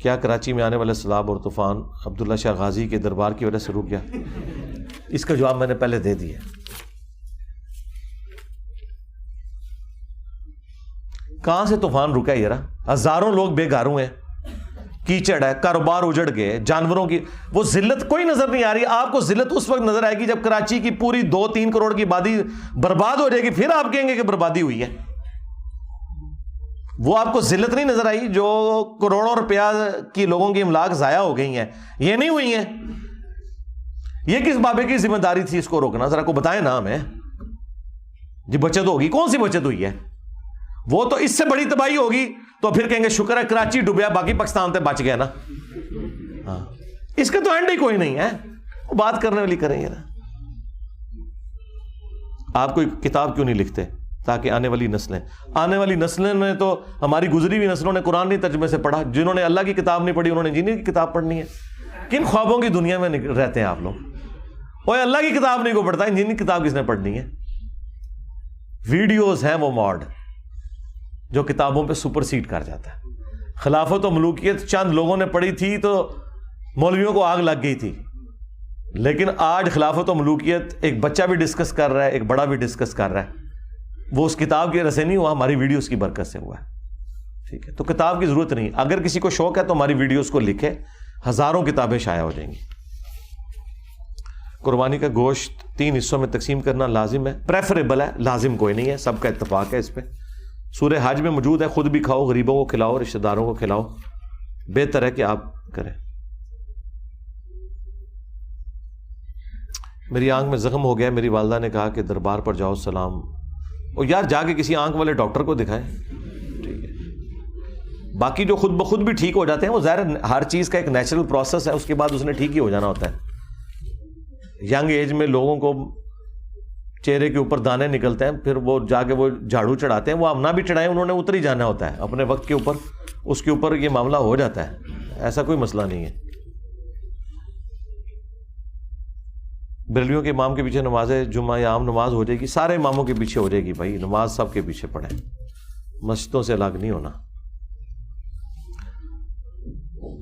کیا کراچی میں آنے والے سیلاب اور طوفان عبداللہ شاہ غازی کے دربار کی وجہ سے رک گیا؟ اس کا جواب میں نے پہلے دے دیا. کہاں سے طوفان رکا ہے یار؟ ہزاروں لوگ بے گھر ہوئے ہیں, کیچڑ ہے, کاروبار اجڑ گئے, جانوروں کی وہ ذلت کوئی نظر نہیں آ رہی. آپ کو ذلت اس وقت نظر آئے گی جب کراچی کی پوری 2-3 کروڑ کی آبادی برباد ہو جائے گی, پھر آپ کہیں گے کہ بربادی ہوئی ہے. وہ آپ کو ذلت نہیں نظر آئی جو کروڑوں روپیہ کی لوگوں کی املاک ضائع ہو گئی ہیں, یہ نہیں ہوئی ہیں. یہ کس بابے کی ذمہ داری تھی اس کو روکنا؟ ذرا کو بتائیں نا ہمیں. جی بچت ہوگی, کون سی بچت ہوئی ہے؟ وہ تو اس سے بڑی تباہی ہوگی تو پھر کہیں گے شکر ہے کراچی ڈوبیا, باقی پاکستان تے بچ گیا نا. ہاں, اس کا تو اینڈ ہی کوئی نہیں ہے. وہ بات کرنے والی کریں گے نا. آپ کوئی کتاب کیوں نہیں لکھتے تاکہ آنے والی نسلیں نے تو ہماری گزری ہوئی نسلوں نے قرآن نہیں ترجمے سے پڑھا. جنہوں نے اللہ کی کتاب نہیں پڑھی انہوں نے جنہیں کی کتاب پڑھنی ہے. کن خوابوں کی دنیا میں رہتے ہیں آپ لوگ؟ وہ اللہ کی کتاب نہیں کو پڑھتا, انجینئرنگ کی کتاب کس نے پڑھنی ہے؟ ویڈیوز ہیں وہ ماڈ جو کتابوں پہ سپر سیڈ کر جاتا ہے. خلافت و ملوکیت چند لوگوں نے پڑھی تھی تو مولویوں کو آگ لگ گئی تھی, لیکن آج خلافت و ملوکیت ایک بچہ بھی ڈسکس کر رہا ہے, ایک بڑا بھی ڈسکس کر رہا ہے. وہ اس کتاب کی وجہ سے نہیں ہوا, ہماری ویڈیوز کی برکت سے ہوا ہے. ٹھیک ہے, تو کتاب کی ضرورت نہیں. اگر کسی کو شوق ہے تو ہماری ویڈیوز کو لکھے, ہزاروں کتابیں شائع ہو جائیں گی. قربانی کا گوشت 3 حصوں میں تقسیم کرنا لازم ہے؟ پریفریبل ہے, لازم کوئی نہیں ہے, سب کا اتفاق ہے اس پہ. سورہ حج میں موجود ہے, خود بھی کھاؤ, غریبوں کو کھلاؤ, رشتہ داروں کو کھلاؤ. بہتر ہے کہ آپ کریں. میری آنکھ میں زخم ہو گیا, میری والدہ نے کہا کہ دربار پر جاؤ سلام. اور یار جا کے کسی آنکھ والے ڈاکٹر کو دکھائیں. ٹھیک ہے, باقی جو خود بخود بھی ٹھیک ہو جاتے ہیں وہ ظاہر ہر چیز کا ایک نیچرل پروسیس ہے, اس کے بعد اس نے ٹھیک ہی ہو جانا ہوتا ہے. ینگ ایج میں لوگوں کو چہرے کے اوپر دانے نکلتے ہیں, پھر وہ جا کے وہ جھاڑو چڑھاتے ہیں, وہ ہم نہ بھی چڑھائیں, انہوں نے اتر ہی جانا ہوتا ہے اپنے وقت کے اوپر, اس کے اوپر یہ معاملہ ہو جاتا ہے. ایسا کوئی مسئلہ نہیں ہے. بریلویوں کے امام کے پیچھے نماز جمعہ یا عام نماز ہو جائے گی؟ سارے اماموں کے پیچھے ہو جائے گی بھائی, نماز سب کے پیچھے پڑھیں, مسجدوں سے الگ نہیں ہونا.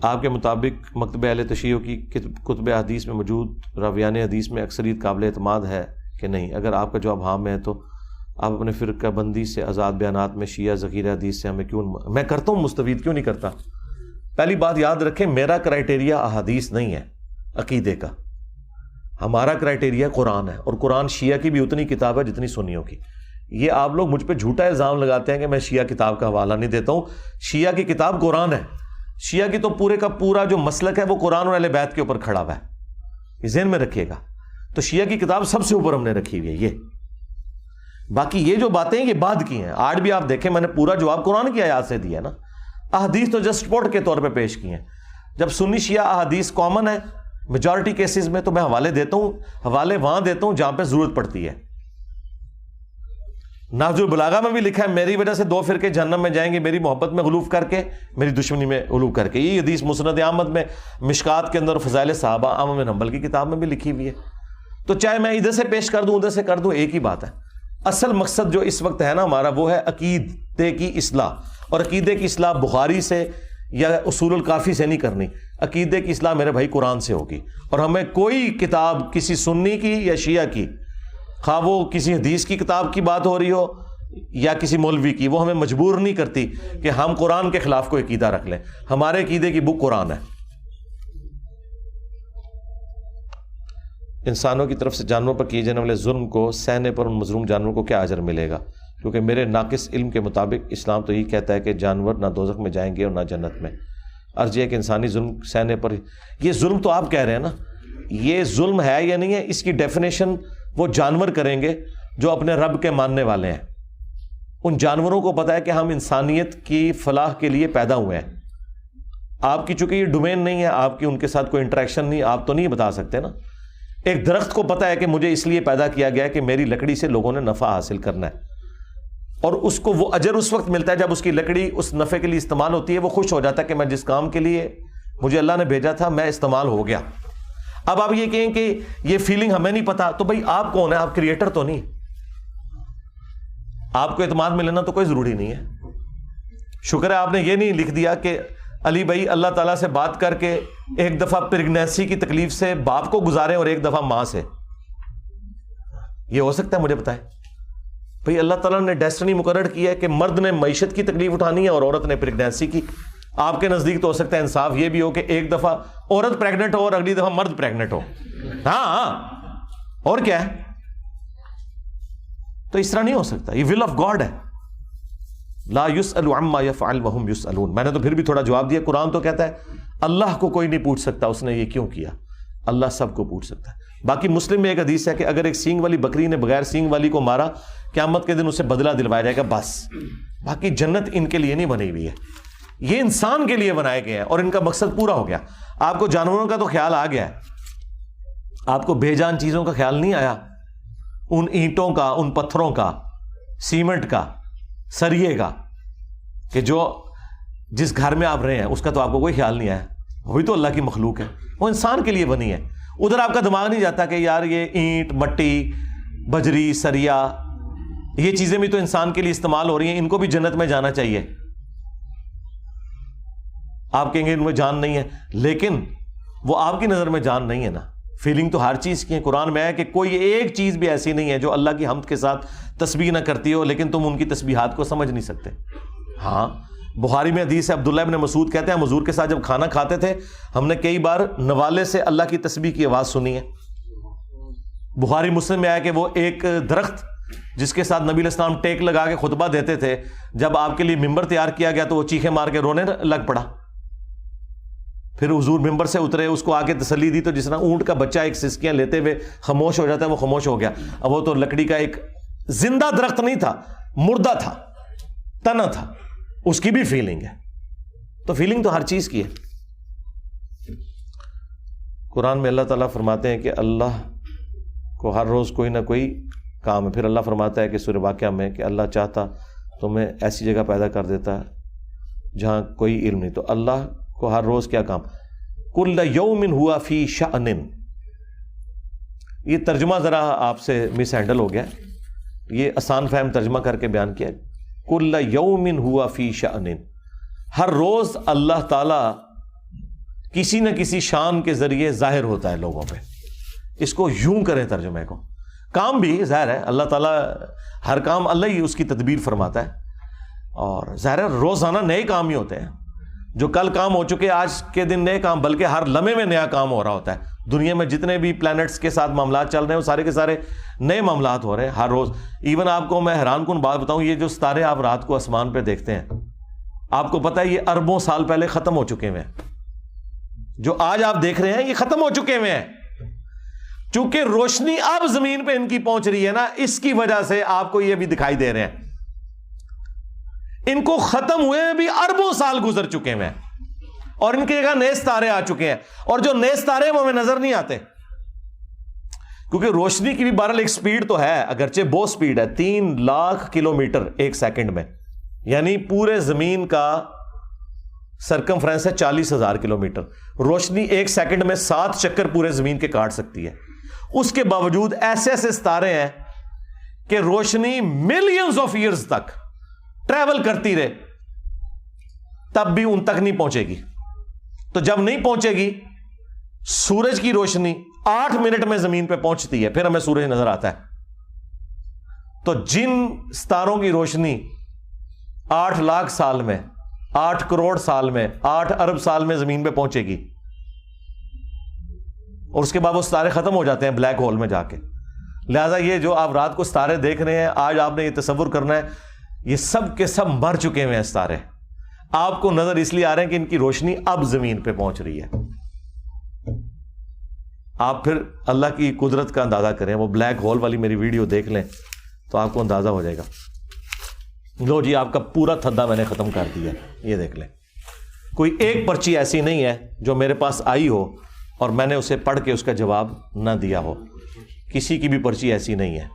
آپ کے مطابق مکتبہ اہل تشیع کی کتب حدیث میں موجود راویان حدیث میں اکثریت قابل اعتماد ہے کہ نہیں؟ اگر آپ کا جواب ہاں میں ہے تو آپ اپنے فرقہ بندی سے آزاد بیانات میں شیعہ ذخیرہ حدیث سے ہمیں کیوں؟ میں کرتا ہوں مستفید, کیوں نہیں کرتا؟ پہلی بات یاد رکھیں, میرا کرائٹیریا احادیث نہیں ہے عقیدے کا, ہمارا کرائٹیریا قرآن ہے, اور قرآن شیعہ کی بھی اتنی کتاب ہے جتنی سنیوں کی. یہ آپ لوگ مجھ پہ جھوٹا الزام لگاتے ہیں کہ میں شیعہ کتاب کا حوالہ نہیں دیتا ہوں. شیعہ کی کتاب قرآن ہے. شیعہ کی تو پورے کا پورا جو مسلک ہے وہ قرآن اور اہل بیت کے اوپر کھڑا ہوا ہے, یہ ذہن میں رکھیے گا. تو شیعہ کی کتاب سب سے اوپر ہم نے رکھی ہوئی ہے. یہ باقی یہ جو باتیں یہ بعد کی ہیں. آج بھی آپ دیکھیں میں نے پورا جواب قرآن کی آیات سے دیا نا, احادیث تو جسٹ سپورٹ کے طور پہ پیش کی ہیں. جب سنی شیعہ احادیث کامن ہے میجورٹی کیسز میں تو میں حوالے دیتا ہوں, حوالے وہاں دیتا ہوں جہاں پہ ضرورت پڑتی ہے. نہج البلاغہ میں بھی لکھا ہے میری وجہ سے 2 فرقے جہنم میں جائیں گے, میری محبت میں غلوف کر کے, میری دشمنی میں غلوف کر کے. یہ حدیث مسند احمد میں, مشکات کے اندر, فضائل صحابہ احمد بن حنبل کی کتاب میں بھی لکھی ہوئی ہے. تو چاہے میں ادھر سے پیش کر دوں ادھر سے کر دوں, ایک ہی بات ہے. اصل مقصد جو اس وقت ہے نا ہمارا وہ ہے عقیدے کی اصلاح, اور عقیدے کی اصلاح بخاری سے یا اصول الکافی سے نہیں کرنی. عقیدے کی اصلاح میرے بھائی قرآن سے ہوگی, اور ہمیں کوئی کتاب کسی سنی کی یا شیعہ کی, خواہ وہ کسی حدیث کی کتاب کی بات ہو رہی ہو یا کسی مولوی کی, وہ ہمیں مجبور نہیں کرتی کہ ہم قرآن کے خلاف کوئی عقیدہ رکھ لیں. ہمارے عقیدے کی بک قرآن ہے. انسانوں کی طرف سے جانوروں پر کیے جانے والے ظلم کو سہنے پر ان مظلوم جانوروں کو کیا اجر ملے گا؟ کیونکہ میرے ناقص علم کے مطابق اسلام تو یہی کہتا ہے کہ جانور نہ دوزخ میں جائیں گے اور نہ جنت میں. عرض یہ کہ انسانی ظلم سہنے پر, یہ ظلم تو آپ کہہ رہے ہیں نا, یہ ظلم ہے یا نہیں ہے اس کی ڈیفینیشن وہ جانور کریں گے جو اپنے رب کے ماننے والے ہیں. ان جانوروں کو پتا ہے کہ ہم انسانیت کی فلاح کے لیے پیدا ہوئے ہیں. آپ کی چونکہ یہ ڈومین نہیں ہے, آپ کی ان کے ساتھ کوئی انٹریکشن نہیں, آپ تو نہیں بتا سکتے نا. ایک درخت کو پتا ہے کہ مجھے اس لیے پیدا کیا گیا ہے کہ میری لکڑی سے لوگوں نے نفع حاصل کرنا ہے, اور اس کو وہ اجر اس وقت ملتا ہے جب اس کی لکڑی اس نفع کے لیے استعمال ہوتی ہے. وہ خوش ہو جاتا ہے کہ میں جس کام کے لیے مجھے اللہ نے بھیجا تھا میں استعمال ہو گیا. اب آپ یہ کہیں کہ یہ فیلنگ ہمیں نہیں پتا, تو بھائی آپ کون ہیں؟ آپ کریٹر تو نہیں. آپ کو اعتماد میں لینا تو کوئی ضروری نہیں ہے. شکر ہے آپ نے یہ نہیں لکھ دیا کہ علی بھائی اللہ تعالیٰ سے بات کر کے ایک دفعہ پریگنینسی کی تکلیف سے باپ کو گزاریں اور ایک دفعہ ماں سے، یہ ہو سکتا ہے؟ مجھے بتائیں بھئی اللہ تعالیٰ نے ڈیسٹنی مقرر کی ہے کہ مرد نے معیشت کی تکلیف اٹھانی ہے اور عورت نے پریگنینسی کی. آپ کے نزدیک تو ہو سکتا ہے انصاف یہ بھی ہو کہ ایک دفعہ عورت پریگننٹ ہو اور اگلی دفعہ مرد پریگننٹ ہو. ہاں اور کیا ہے؟ تو اس طرح نہیں ہو سکتا، یہ ول آف گاڈ ہے. لا یسأل عما یفعل وہم یسألون. میں نے تو پھر بھی تھوڑا جواب دیا. قرآن تو کہتا ہے اللہ کو کوئی نہیں پوچھ سکتا اس نے یہ کیوں کیا، اللہ سب کو پوچھ سکتا ہے. باقی مسلم میں ایک حدیث ہے کہ اگر ایک سینگ والی بکری نے بغیر سینگ والی کو مارا، قیامت کے دن اسے بدلہ دلوایا جائے گا بس. باقی جنت ان کے لیے نہیں بنی ہوئی ہے، یہ انسان کے لیے بنائے گئے ہیں اور ان کا مقصد پورا ہو گیا. آپ کو جانوروں کا تو خیال آ گیا ہے، آپ کو بے جان چیزوں کا خیال نہیں آیا، ان اینٹوں کا، ان پتھروں کا، سیمنٹ کا، سریے کا، کہ جو جس گھر میں آپ رہے ہیں اس کا تو آپ کو کوئی خیال نہیں آیا. وہی تو اللہ کی مخلوق ہے، وہ انسان کے لیے بنی ہے. ادھر آپ کا دماغ نہیں جاتا کہ یار یہ اینٹ، مٹی، بجری، سریا، یہ چیزیں بھی تو انسان کے لیے استعمال ہو رہی ہیں، ان کو بھی جنت میں جانا چاہیے. آپ کہیں گے ان میں جان نہیں ہے، لیکن وہ آپ کی نظر میں جان نہیں ہے نا. فیلنگ تو ہر چیز کی ہے. قرآن میں ہے کہ کوئی ایک چیز بھی ایسی نہیں ہے جو اللہ کی حمد کے ساتھ تسبیح نہ کرتی ہو، لیکن تم ان کی تسبیحات کو سمجھ نہیں سکتے. ہاں بخاری میں حدیث ہے، عبداللہ ابن مسعود کہتے ہیں ہم حضور کے ساتھ جب کھانا کھاتے تھے ہم نے کئی بار نوالے سے اللہ کی تسبیح کی آواز سنی ہے. بخاری مسلم میں آیا کہ وہ ایک درخت جس کے ساتھ نبی علیہ السلام ٹیک لگا کے خطبہ دیتے تھے، جب آپ کے لیے ممبر تیار کیا گیا تو وہ چیخے مار کے رونے لگ پڑا. پھر حضور ممبر سے اترے، اس کو آ کے تسلی دی، تو جس طرح اونٹ کا بچہ ایک سسکیاں لیتے ہوئے خاموش ہو جاتا ہے وہ خاموش ہو گیا. اب وہ تو لکڑی کا ایک زندہ درخت نہیں تھا، مردہ تھا، تنا تھا. اس کی بھی فیلنگ ہے. تو فیلنگ تو ہر چیز کی ہے. قرآن میں اللہ تعالیٰ فرماتے ہیں کہ اللہ کو ہر روز کوئی نہ کوئی کام ہے. پھر اللہ فرماتا ہے کہ سورہ واقعہ میں کہ اللہ چاہتا تو میں ایسی جگہ پیدا کر دیتا جہاں کوئی علم نہیں. تو اللہ کو ہر روز کیا کام؟ کل یوم ہوا فی شأن. یہ ترجمہ ذرا آپ سے مس ہینڈل ہو گیا، یہ آسان فہم ترجمہ کر کے بیان کیا. کل یوم ہوا فی شأن، ہر روز اللہ تعالی کسی نہ کسی شان کے ذریعے ظاہر ہوتا ہے لوگوں پہ. اس کو یوں کریں ترجمے کو. کام بھی ظاہر ہے اللہ تعالیٰ، ہر کام اللہ ہی اس کی تدبیر فرماتا ہے، اور ظاہر ہے روزانہ نئے کام ہی ہوتے ہیں. جو کل کام ہو چکے آج کے دن نئے کام، بلکہ ہر لمحے میں نیا کام ہو رہا ہوتا ہے. دنیا میں جتنے بھی پلانٹس کے ساتھ معاملات چل رہے ہیں وہ سارے کے سارے نئے معاملات ہو رہے ہیں ہر روز. ایون آپ کو میں حیران کن بات بتاؤں، یہ جو ستارے آپ رات کو آسمان پہ دیکھتے ہیں، آپ کو پتہ ہے یہ اربوں سال پہلے ختم ہو چکے ہوئے ہیں. جو آج آپ دیکھ رہے ہیں یہ ختم ہو چکے ہوئے ہیں. چونکہ روشنی اب زمین پہ ان کی پہنچ رہی ہے نا، اس کی وجہ سے آپ کو یہ بھی دکھائی دے رہے ہیں. ان کو ختم ہوئے بھی اربوں سال گزر چکے ہیں اور ان کی جگہ نئے ستارے آ چکے ہیں. اور جو نئے ستارے وہ ہمیں نظر نہیں آتے، کیونکہ روشنی کی بھی بہرحال ایک سپیڈ تو ہے، اگرچہ بہت سپیڈ ہے، 3 لاکھ کلومیٹر ایک سیکنڈ میں، یعنی پورے زمین کا سرکمفرنس ہے 40,000 کلومیٹر. روشنی ایک سیکنڈ میں 7 چکر پورے زمین کے کاٹ سکتی ہے. اس کے باوجود ایسے ایسے ستارے ہیں کہ روشنی ملینز آف ایئرز تک ٹریول کرتی رہے تب بھی ان تک نہیں پہنچے گی. تو جب نہیں پہنچے گی، سورج کی روشنی 8 منٹ میں زمین پہ پہنچتی ہے، پھر ہمیں سورج نظر آتا ہے. تو جن ستاروں کی روشنی 8 لاکھ سال میں، 8 کروڑ سال میں، 8 ارب سال میں زمین پہ پہنچے گی، اور اس کے بعد وہ ستارے ختم ہو جاتے ہیں بلیک ہول میں جا کے. لہذا یہ جو آپ رات کو ستارے دیکھ رہے ہیں، آج آپ نے یہ تصور کرنا ہے یہ سب کے سب مر چکے ہوئے ہیں ستارے. آپ کو نظر اس لیے آ رہے ہیں کہ ان کی روشنی اب زمین پہ پہنچ رہی ہے. آپ پھر اللہ کی قدرت کا اندازہ کریں. وہ بلیک ہول والی میری ویڈیو دیکھ لیں تو آپ کو اندازہ ہو جائے گا. لو جی، آپ کا پورا تھدا میں نے ختم کر دیا. یہ دیکھ لیں، کوئی ایک پرچی ایسی نہیں ہے جو میرے پاس آئی ہو اور میں نے اسے پڑھ کے اس کا جواب نہ دیا ہو. کسی کی بھی پرچی ایسی نہیں ہے.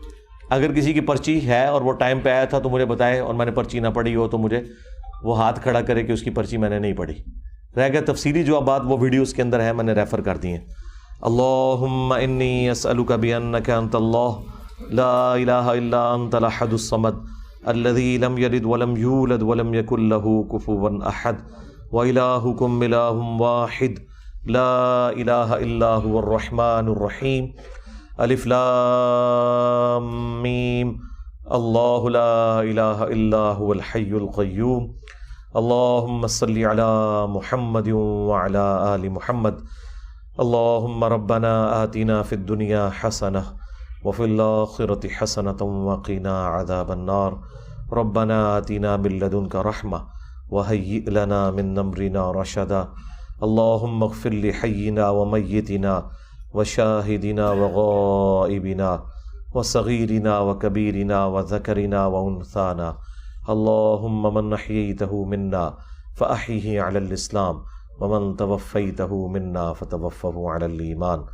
اگر کسی کی پرچی ہے اور وہ ٹائم پہ آیا تھا تو مجھے بتائے، اور میں نے پرچی نہ پڑھی ہو تو مجھے وہ ہاتھ کھڑا کرے کہ اس کی پرچی میں نے نہیں پڑھی. رہ گیا تفصیلی جو بات، وہ ویڈیوز کے اندر ہے، میں نے ریفر کر دی ہیں. اللہم انی اسألک بانک انت اللہ لا الہ الا انت الاحد الصمد الذی لم یلد ولم یولد ولم یکن لہ کفوا احد وإلهكم إله واحد لا إله إلا هو الرحمن الرحيم ألف لام ميم الله لا إله إلا هو الحي القيوم اللهم صل على محمد وعلى آل محمد اللهم ربنا آتنا في الدنيا حسنة وفي الآخرة حسنة وقنا عذاب النار ربنا آتنا من لدنك رحمة وهيئ لنا من أمرنا رشدا اللهم اغفر لحينا وميتنا وشاهدنا وغائبنا وصغيرنا وكبيرنا وذكرنا وأنثانا اللهم من أحييته منا فأحيه على الإسلام ومن توفيته منا فتوفه على الإيمان